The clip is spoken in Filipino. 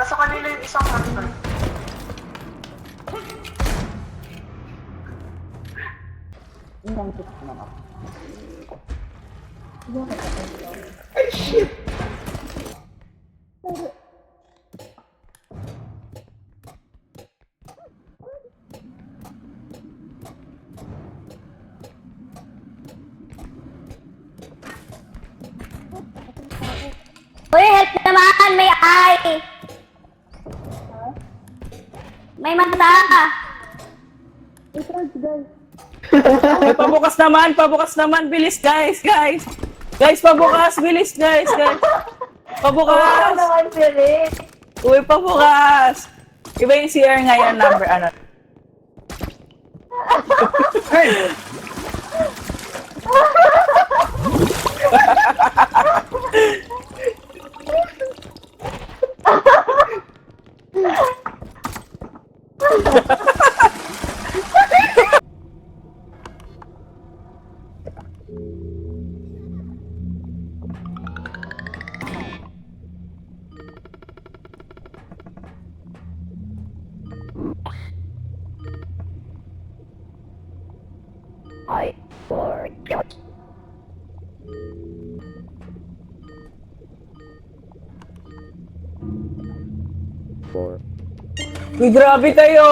Nasa kanila yung isang hunter. Ay, shit! Uy, help naman! May eye! May mata! Ay, pabukas naman, bilis guys. Guys, pabukas, bilis guys. Pabukas. naman si Rick. Uy, pabukas. Iba yung CR ngayon, number ano. Hey! Ay, forgot. Uy, grabe kayo.